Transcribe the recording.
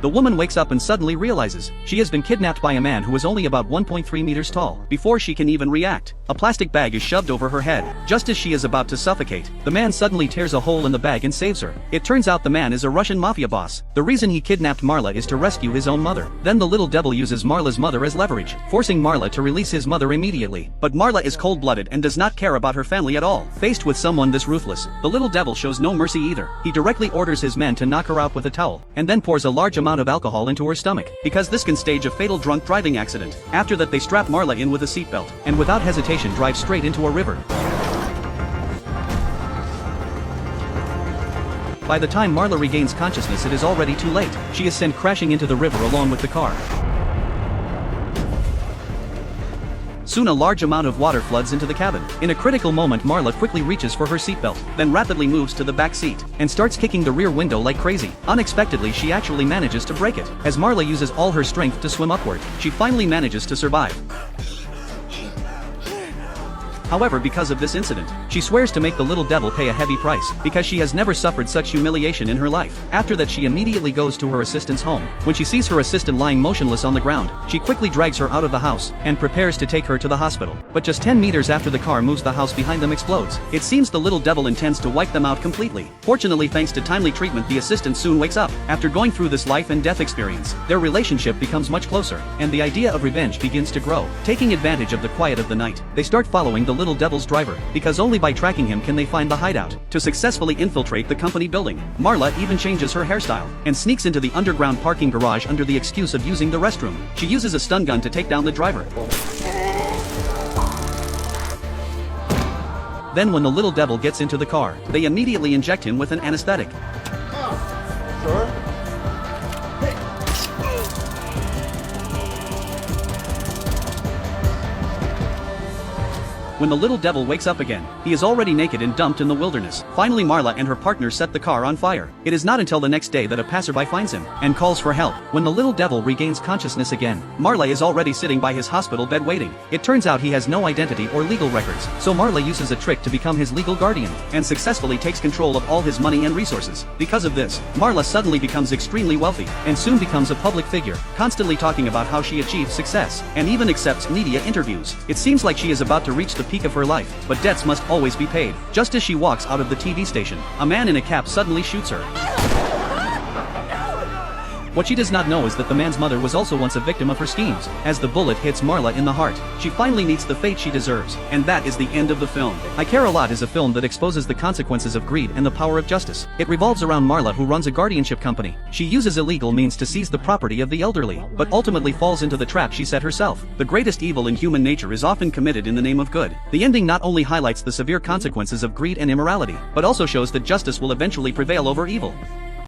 The woman wakes up and suddenly realizes she has been kidnapped by a man who is only about 1.3 meters tall. Before she can even react, a plastic bag is shoved over her head. Just as she is about to suffocate, the man suddenly tears a hole in the bag and saves her. It turns out the man is a Russian mafia boss. The reason he kidnapped Marla is to rescue his own mother. Then the little devil uses Marla's mother as leverage, forcing Marla to release his mother immediately. But Marla is cold-blooded and does not care about her family at all. Faced with someone this ruthless, the little devil shows no mercy either. He directly orders his men to knock her out with a towel, and then pours a large amount of alcohol into her stomach, because this can stage a fatal drunk driving accident. After that they strap Marla in with a seatbelt, and without hesitation drive straight into a river. By the time Marla regains consciousness, it is already too late. She is sent crashing into the river along with the car. Soon a large amount of water floods into the cabin. In a critical moment, Marla quickly reaches for her seatbelt, then rapidly moves to the back seat, and starts kicking the rear window like crazy. Unexpectedly, she actually manages to break it. As Marla uses all her strength to swim upward, she finally manages to survive. However, because of this incident, she swears to make the little devil pay a heavy price, because she has never suffered such humiliation in her life. After that, she immediately goes to her assistant's home. When she sees her assistant lying motionless on the ground, she quickly drags her out of the house, and prepares to take her to the hospital. But just 10 meters after the car moves, the house behind them explodes. It seems the little devil intends to wipe them out completely. Fortunately, thanks to timely treatment, the assistant soon wakes up. After going through this life and death experience, their relationship becomes much closer, and the idea of revenge begins to grow. Taking advantage of the quiet of the night, they start following the little devil's driver, because only by tracking him can they find the hideout. To successfully infiltrate the company building, Marla even changes her hairstyle, and sneaks into the underground parking garage under the excuse of using the restroom. She uses a stun gun to take down the driver. Then when the little devil gets into the car, they immediately inject him with an anesthetic. Sure. When the little devil wakes up again, he is already naked and dumped in the wilderness. Finally, Marla and her partner set the car on fire. It is not until the next day that a passerby finds him and calls for help. When the little devil regains consciousness again, Marla is already sitting by his hospital bed waiting. It turns out he has no identity or legal records, so Marla uses a trick to become his legal guardian, and successfully takes control of all his money and resources. Because of this, Marla suddenly becomes extremely wealthy, and soon becomes a public figure, constantly talking about how she achieved success, and even accepts media interviews. It seems like she is about to reach the peak of her life, but debts must always be paid. Just as she walks out of the TV station, a man in a cap suddenly shoots her. What she does not know is that the man's mother was also once a victim of her schemes. As the bullet hits Marla in the heart, she finally meets the fate she deserves, and that is the end of the film. I Care a Lot is a film that exposes the consequences of greed and the power of justice. It revolves around Marla, who runs a guardianship company. She uses illegal means to seize the property of the elderly, but ultimately falls into the trap she set herself. The greatest evil in human nature is often committed in the name of good. The ending not only highlights the severe consequences of greed and immorality, but also shows that justice will eventually prevail over evil.